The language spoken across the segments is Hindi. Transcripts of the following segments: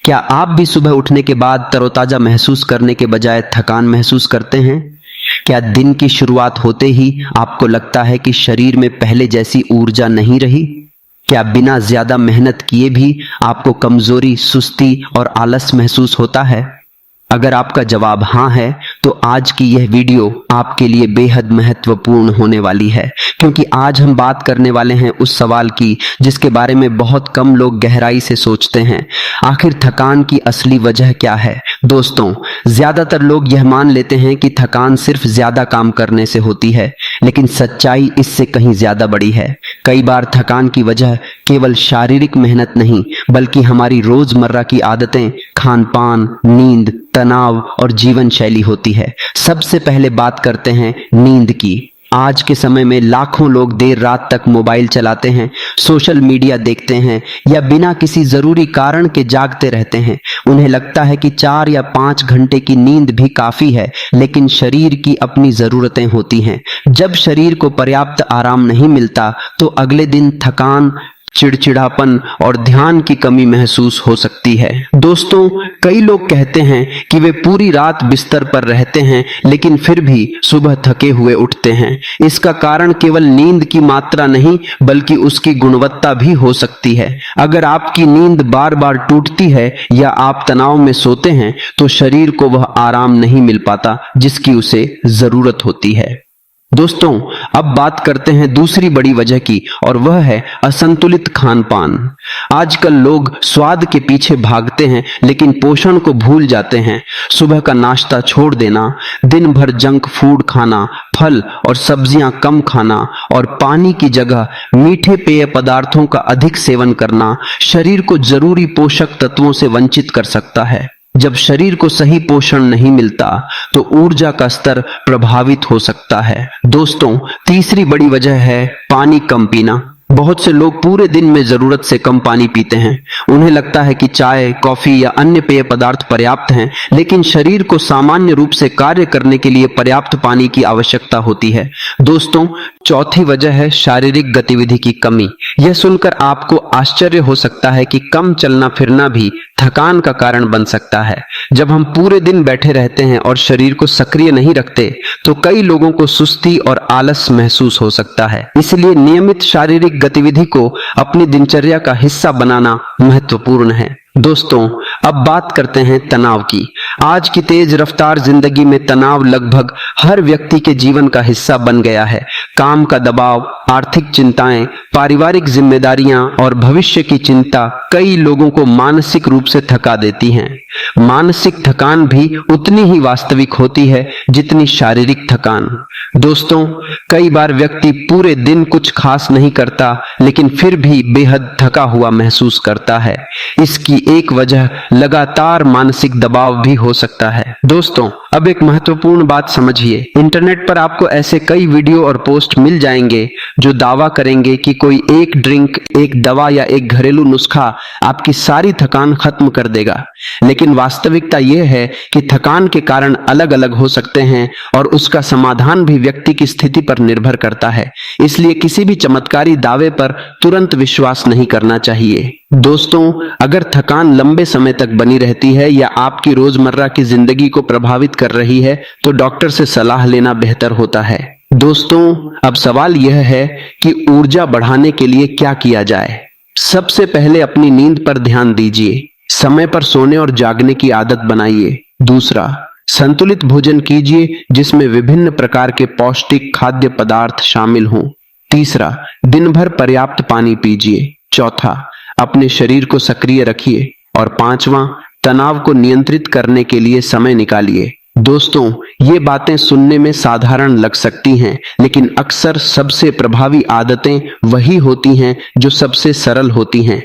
क्या आप भी सुबह उठने के बाद तरोताजा महसूस करने के बजाय थकान महसूस करते हैं? क्या दिन की शुरुआत होते ही आपको लगता है कि शरीर में पहले जैसी ऊर्जा नहीं रही? क्या बिना ज्यादा मेहनत किए भी आपको कमजोरी, सुस्ती और आलस महसूस होता है? अगर आपका जवाब हाँ है तो आज की यह वीडियो आपके लिए बेहद महत्वपूर्ण होने वाली है, क्योंकि आज हम बात करने वाले हैं उस सवाल की जिसके बारे में बहुत कम लोग गहराई से सोचते हैं। आखिर थकान की असली वजह क्या है? दोस्तों, ज्यादातर लोग यह मान लेते हैं कि थकान सिर्फ ज्यादा काम करने से होती है, लेकिन सच्चाई इससे कहीं ज्यादा बड़ी है। कई बार थकान की वजह केवल शारीरिक मेहनत नहीं, बल्कि हमारी रोजमर्रा की आदतें, खान पान, नींद, तनाव और जीवन शैली होती है। सबसे पहले बात करते हैं नींद की। आज के समय में लाखों लोग देर रात तक मोबाइल चलाते हैं, सोशल मीडिया देखते हैं या बिना किसी जरूरी कारण के जागते रहते हैं। उन्हें लगता है कि 4 या 5 घंटे की नींद भी काफी है, लेकिन शरीर की अपनी जरूरतें होती हैं। जब शरीर को पर्याप्त आराम नहीं मिलता तो अगले दिन थकान, चिड़चिड़ापन और ध्यान की कमी महसूस हो सकती है। दोस्तों, कई लोग कहते हैं कि वे पूरी रात बिस्तर पर रहते हैं, लेकिन फिर भी सुबह थके हुए उठते हैं। इसका कारण केवल नींद की मात्रा नहीं, बल्कि उसकी गुणवत्ता भी हो सकती है। अगर आपकी नींद बार बार टूटती है या आप तनाव में सोते हैं, तो शरीर को वह आराम नहीं मिल पाता जिसकी उसे जरूरत होती है। दोस्तों, अब बात करते हैं दूसरी बड़ी वजह की, और वह है असंतुलित खान पान। आजकल लोग स्वाद के पीछे भागते हैं, लेकिन पोषण को भूल जाते हैं। सुबह का नाश्ता छोड़ देना, दिन भर जंक फूड खाना, फल और सब्जियां कम खाना और पानी की जगह मीठे पेय पदार्थों का अधिक सेवन करना शरीर को जरूरी पोषक तत्वों से वंचित कर सकता है। जब शरीर को सही पोषण नहीं मिलता तो ऊर्जा का स्तर प्रभावित हो सकता है। दोस्तों, तीसरी बड़ी वजह है पानी कम पीना। बहुत से लोग पूरे दिन में जरूरत से कम पानी पीते हैं। उन्हें लगता है कि चाय, कॉफी या अन्य पेय पदार्थ पर्याप्त हैं, लेकिन शरीर को सामान्य रूप से कार्य करने के लिए पर्याप्त पानी की आवश्यकता होती है। दोस्तों, चौथी वजह है शारीरिक गतिविधि की कमी। यह सुनकर आपको आश्चर्य हो सकता है कि कम चलना फिरना भी थकान का कारण बन सकता है। जब हम पूरे दिन बैठे रहते हैं और शरीर को सक्रिय नहीं रखते, तो कई लोगों को सुस्ती और आलस महसूस हो सकता है। इसलिए नियमित शारीरिक गतिविधि को अपनी दिनचर्या का हिस्सा बनाना महत्वपूर्ण है। दोस्तों, अब बात करते हैं तनाव की। आज की तेज रफ्तार जिंदगी में तनाव लगभग हर व्यक्ति के जीवन का हिस्सा बन गया है। काम का दबाव, आर्थिक चिंताएं, पारिवारिक जिम्मेदारियां और भविष्य की चिंता कई लोगों को मानसिक रूप से थका देती हैं। मानसिक थकान भी उतनी ही वास्तविक होती है जितनी शारीरिक थकान। दोस्तों, कई बार व्यक्ति पूरे दिन कुछ खास नहीं करता, लेकिन फिर भी बेहद थका हुआ महसूस करता है। इसकी एक वजह लगातार मानसिक दबाव भी हो सकता है। दोस्तों, अब एक महत्वपूर्ण बात समझिए। इंटरनेट पर आपको ऐसे कई वीडियो और पोस्ट मिल जाएंगे जो दावा करेंगे कि कोई एक ड्रिंक, एक दवा या एक घरेलू नुस्खा आपकी सारी थकान खत्म कर देगा। लेकिन वास्तविकता यह है कि थकान के कारण अलग अलग हो सकते हैं और उसका समाधान भी व्यक्ति की स्थिति पर निर्भर करता है। इसलिए किसी भी चमत्कारी दावे पर तुरंत विश्वास नहीं करना चाहिए। दोस्तों, अगर थकान लंबे समय तक बनी रहती है या आपकी रोजमर्रा की जिंदगी को प्रभावित कर रही है, तो डॉक्टर से सलाह लेना बेहतर होता है। दोस्तों, अब सवाल यह है कि ऊर्जा बढ़ाने के लिए क्या किया जाए। सबसे पहले अपनी नींद पर ध्यान दीजिए। समय पर सोने और जागने की आदत बनाइए। दूसरा, संतुलित भोजन कीजिए जिसमें विभिन्न प्रकार के पौष्टिक खाद्य पदार्थ शामिल हों। तीसरा, दिन भर पर्याप्त पानी पीजिए। चौथा, अपने शरीर को सक्रिय रखिए। और पांचवा, तनाव को नियंत्रित करने के लिए समय निकालिए। दोस्तों, ये बातें सुनने में साधारण लग सकती हैं, लेकिन अक्सर सबसे प्रभावी आदतें वही होती हैं जो सबसे सरल होती हैं।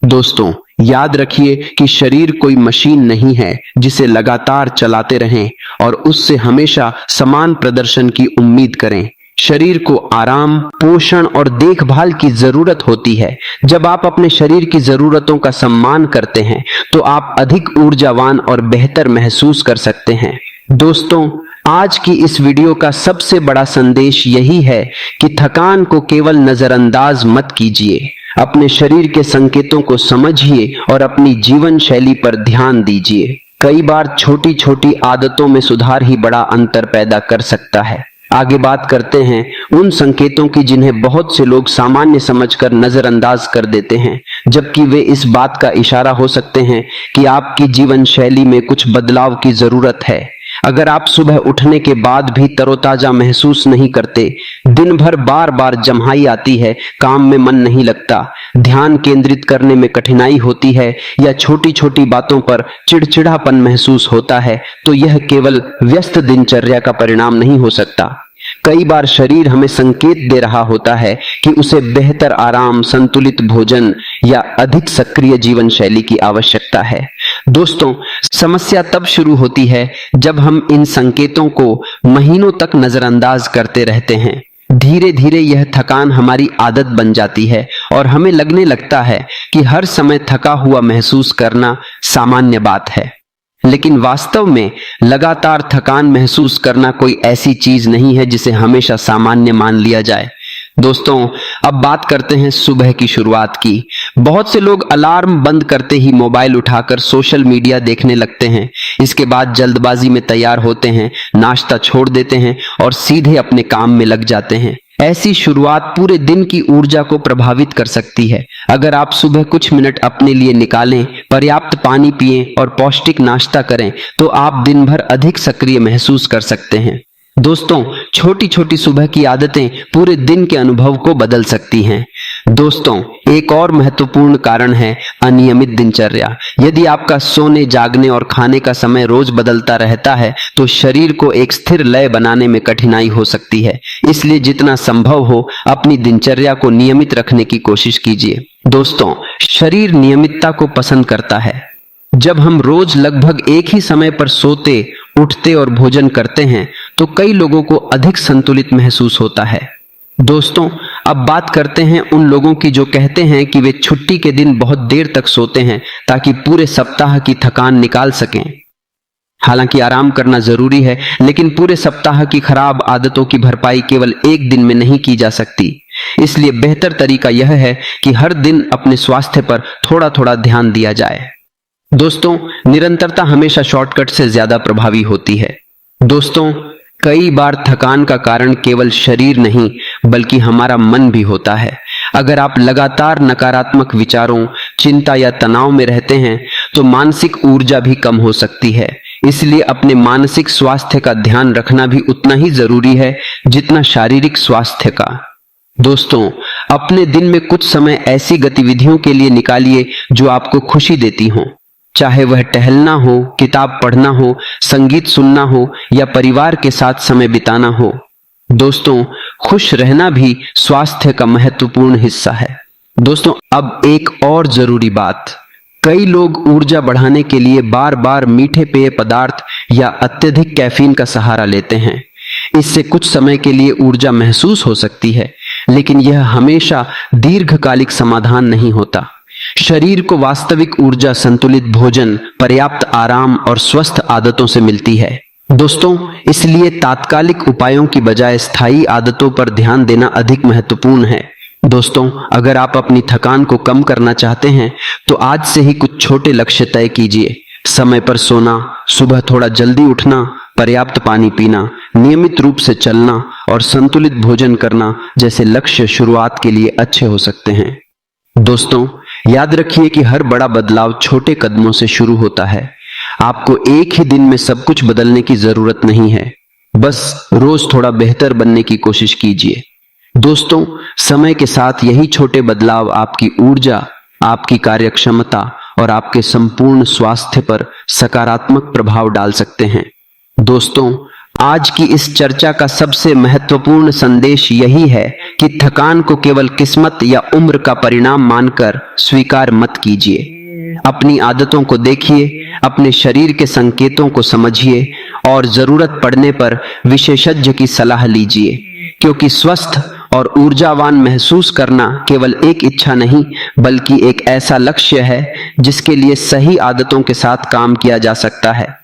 दोस्तों, याद रखिए कि शरीर कोई मशीन नहीं है जिसे लगातार चलाते रहें और उससे हमेशा समान प्रदर्शन की उम्मीद करें। शरीर को आराम, पोषण और देखभाल की जरूरत होती है। जब आप अपने शरीर की जरूरतों का सम्मान करते हैं, तो आप अधिक ऊर्जावान और बेहतर महसूस कर सकते हैं। दोस्तों, आज की इस वीडियो का सबसे बड़ा संदेश यही है कि थकान को केवल नजरअंदाज मत कीजिए। अपने शरीर के संकेतों को समझिए और अपनी जीवन शैली पर ध्यान दीजिए। कई बार छोटी छोटी आदतों में सुधार ही बड़ा अंतर पैदा कर सकता है। आगे बात करते हैं उन संकेतों की जिन्हें बहुत से लोग सामान्य समझकर नजरअंदाज कर देते हैं, जबकि वे इस बात का इशारा हो सकते हैं कि आपकी जीवन शैली में कुछ बदलाव की जरूरत है। अगर आप सुबह उठने के बाद भी तरोताजा महसूस नहीं करते, दिन भर बार बार जम्हाई आती है, काम में मन नहीं लगता, ध्यान केंद्रित करने में कठिनाई होती है या छोटी छोटी बातों पर चिड़चिड़ापन महसूस होता है, तो यह केवल व्यस्त दिनचर्या का परिणाम नहीं हो सकता। कई बार शरीर हमें संकेत दे रहा होता है कि उसे बेहतर आराम, संतुलित भोजन या अधिक सक्रिय जीवन शैली की आवश्यकता है। दोस्तों, समस्या तब शुरू होती है जब हम इन संकेतों को महीनों तक नजरअंदाज करते रहते हैं। धीरे धीरे यह थकान हमारी आदत बन जाती है और हमें लगने लगता है कि हर समय थका हुआ महसूस करना सामान्य बात है। लेकिन वास्तव में लगातार थकान महसूस करना कोई ऐसी चीज नहीं है जिसे हमेशा सामान्य मान लिया जाए। दोस्तों, अब बात करते हैं सुबह की शुरुआत की। बहुत से लोग अलार्म बंद करते ही मोबाइल उठाकर सोशल मीडिया देखने लगते हैं। इसके बाद जल्दबाजी में तैयार होते हैं, नाश्ता छोड़ देते हैं और सीधे अपने काम में लग जाते हैं। ऐसी शुरुआत पूरे दिन की ऊर्जा को प्रभावित कर सकती है। अगर आप सुबह कुछ मिनट अपने लिए निकालें, पर्याप्त पानी पिएं और पौष्टिक नाश्ता करें, तो आप दिन भर अधिक सक्रिय महसूस कर सकते हैं। दोस्तों, छोटी छोटी सुबह की आदतें पूरे दिन के अनुभव को बदल सकती हैं। दोस्तों, एक और महत्वपूर्ण कारण है अनियमित दिनचर्या। यदि आपका सोने, जागने और खाने का समय रोज बदलता रहता है, तो शरीर को एक स्थिर लय बनाने में कठिनाई हो सकती है। इसलिए जितना संभव हो अपनी दिनचर्या को नियमित रखने की कोशिश कीजिए। दोस्तों, शरीर नियमितता को पसंद करता है। जब हम रोज लगभग एक ही समय पर सोते, उठते और भोजन करते हैं, तो कई लोगों को अधिक संतुलित महसूस होता है। दोस्तों, अब बात करते हैं उन लोगों की जो कहते हैं कि वे छुट्टी के दिन बहुत देर तक सोते हैं ताकि पूरे सप्ताह की थकान निकाल सकें। हालांकि आराम करना जरूरी है, लेकिन पूरे सप्ताह की खराब आदतों की भरपाई केवल एक दिन में नहीं की जा सकती। इसलिए बेहतर तरीका यह है कि हर दिन अपने स्वास्थ्य पर थोड़ा थोड़ा ध्यान दिया जाए। दोस्तों, निरंतरता हमेशा शॉर्टकट से ज्यादा प्रभावी होती है। दोस्तों, कई बार थकान का कारण केवल शरीर नहीं बल्कि हमारा मन भी होता है। अगर आप लगातार नकारात्मक विचारों, चिंता या तनाव में रहते हैं, तो मानसिक ऊर्जा भी कम हो सकती है। इसलिए अपने मानसिक स्वास्थ्य का ध्यान रखना भी उतना ही जरूरी है जितना शारीरिक स्वास्थ्य का। दोस्तों, अपने दिन में कुछ समय ऐसी गतिविधियों के लिए निकालिए जो आपको खुशी देती हों। चाहे वह टहलना हो, किताब पढ़ना हो, संगीत सुनना हो या परिवार के साथ समय बिताना हो। दोस्तों, खुश रहना भी स्वास्थ्य का महत्वपूर्ण हिस्सा है। दोस्तों, अब एक और जरूरी बात, कई लोग ऊर्जा बढ़ाने के लिए बार बार मीठे पेय पदार्थ या अत्यधिक कैफीन का सहारा लेते हैं। इससे कुछ समय के लिए ऊर्जा महसूस हो सकती है, लेकिन यह हमेशा दीर्घकालिक समाधान नहीं होता। शरीर को वास्तविक ऊर्जा संतुलित भोजन, पर्याप्त आराम और स्वस्थ आदतों से मिलती है। दोस्तों, इसलिए तात्कालिक उपायों की बजाय स्थायी आदतों पर ध्यान देना अधिक महत्वपूर्ण है। दोस्तों, अगर आप अपनी थकान को कम करना चाहते हैं, तो आज से ही कुछ छोटे लक्ष्य तय कीजिए। समय पर सोना, सुबह थोड़ा जल्दी उठना, पर्याप्त पानी पीना, नियमित रूप से चलना और संतुलित भोजन करना जैसे लक्ष्य शुरुआत के लिए अच्छे हो सकते हैं। दोस्तों, याद रखिए कि हर बड़ा बदलाव छोटे कदमों से शुरू होता है। आपको एक ही दिन में सब कुछ बदलने की जरूरत नहीं है। बस रोज थोड़ा बेहतर बनने की कोशिश कीजिए। दोस्तों, समय के साथ यही छोटे बदलाव आपकी ऊर्जा, आपकी कार्यक्षमता और आपके संपूर्ण स्वास्थ्य पर सकारात्मक प्रभाव डाल सकते हैं। दोस्तों, आज की इस चर्चा का सबसे महत्वपूर्ण संदेश यही है कि थकान को केवल किस्मत या उम्र का परिणाम मानकर स्वीकार मत कीजिए। अपनी आदतों को देखिए, अपने शरीर के संकेतों को समझिए और जरूरत पड़ने पर विशेषज्ञ की सलाह लीजिए, क्योंकि स्वस्थ और ऊर्जावान महसूस करना केवल एक इच्छा नहीं बल्कि एक ऐसा लक्ष्य है जिसके लिए सही आदतों के साथ काम किया जा सकता है।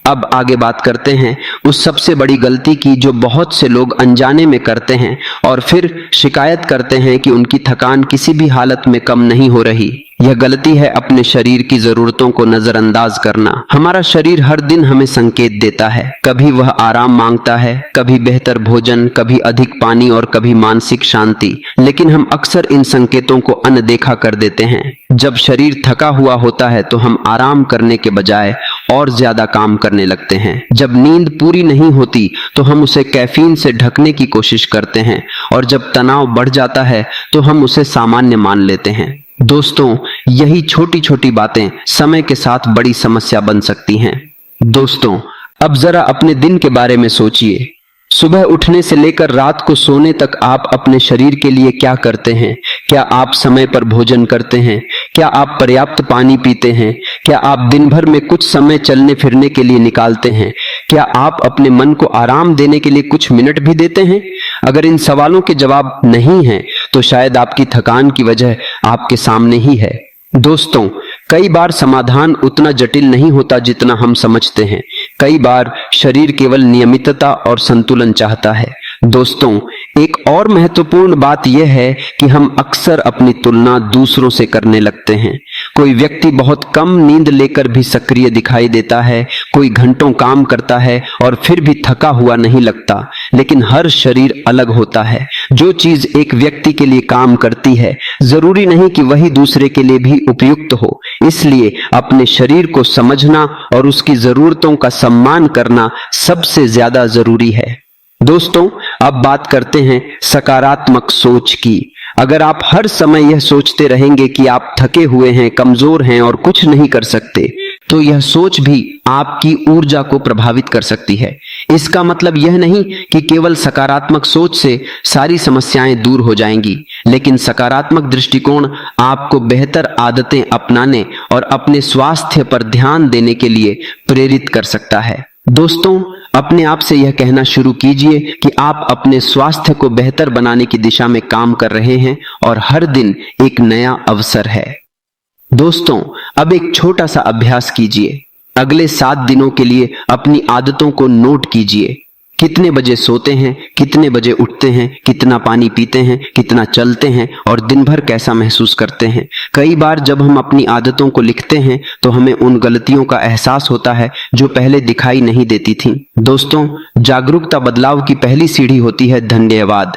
अब आगे बात करते हैं उस सबसे बड़ी गलती की जो बहुत से लोग अनजाने में करते हैं और फिर शिकायत करते हैं कि उनकी थकान किसी भी हालत में कम नहीं हो रही। यह गलती है अपने शरीर की जरूरतों को नजरअंदाज करना। हमारा शरीर हर दिन हमें संकेत देता है। कभी वह आराम मांगता है, कभी बेहतर भोजन, कभी अधिक पानी और कभी मानसिक शांति, लेकिन हम अक्सर इन संकेतों को अनदेखा कर देते हैं। जब शरीर थका हुआ होता है तो हम आराम करने के बजाय और ज्यादा काम करने लगते हैं। जब नींद पूरी नहीं होती तो हम उसे कैफीन से ढकने की कोशिश करते हैं और जब तनाव बढ़ जाता है तो हम उसे सामान्य मान लेते हैं। दोस्तों, यही छोटी छोटी बातें समय के साथ बड़ी समस्या बन सकती हैं। दोस्तों, अब जरा अपने दिन के बारे में सोचिए। सुबह उठने से लेकर रात को सोने तक आप अपने शरीर के लिए क्या करते हैं? क्या आप समय पर भोजन करते हैं? क्या आप पर्याप्त पानी पीते हैं? क्या आप दिन भर में कुछ समय चलने फिरने के लिए निकालते हैं? क्या आप अपने मन को आराम देने के लिए कुछ मिनट भी देते हैं? अगर इन सवालों के जवाब नहीं हैं, तो शायद आपकी थकान की वजह आपके सामने ही है। दोस्तों, कई बार समाधान उतना जटिल नहीं होता जितना हम समझते हैं। कई बार शरीर केवल नियमितता और संतुलन चाहता है। दोस्तों, एक और महत्वपूर्ण बात यह है कि हम अक्सर अपनी तुलना दूसरों से करने लगते हैं। कोई व्यक्ति बहुत कम नींद लेकर भी सक्रिय दिखाई देता है, कोई घंटों काम करता है और फिर भी थका हुआ नहीं लगता। लेकिन हर शरीर अलग होता है। जो चीज एक व्यक्ति के लिए काम करती है, जरूरी नहीं कि वही दूसरे के लिए भी उपयुक्त हो। इसलिए अपने शरीर को समझना और उसकी जरूरतों का सम्मान करना सबसे ज्यादा जरूरी है। दोस्तों, अब बात करते हैं सकारात्मक सोच की। अगर आप हर समय यह सोचते रहेंगे कि आप थके हुए हैं, कमजोर हैं और कुछ नहीं कर सकते, तो यह सोच भी आपकी ऊर्जा को प्रभावित कर सकती है। इसका मतलब यह नहीं कि केवल सकारात्मक सोच से सारी समस्याएं दूर हो जाएंगी, लेकिन सकारात्मक दृष्टिकोण आपको बेहतर आदतें अपनाने और अपने स्वास्थ्य पर ध्यान देने के लिए प्रेरित कर सकता है। दोस्तों, अपने आप से यह कहना शुरू कीजिए कि आप अपने स्वास्थ्य को बेहतर बनाने की दिशा में काम कर रहे हैं और हर दिन एक नया अवसर है। दोस्तों, अब एक छोटा सा अभ्यास कीजिए। अगले 7 दिनों के लिए अपनी आदतों को नोट कीजिए। कितने बजे सोते हैं, कितने बजे उठते हैं, कितना पानी पीते हैं, कितना चलते हैं और दिन भर कैसा महसूस करते हैं। कई बार जब हम अपनी आदतों को लिखते हैं तो हमें उन गलतियों का एहसास होता है जो पहले दिखाई नहीं देती थीं। दोस्तों, जागरूकता बदलाव की पहली सीढ़ी होती है धन्यवाद।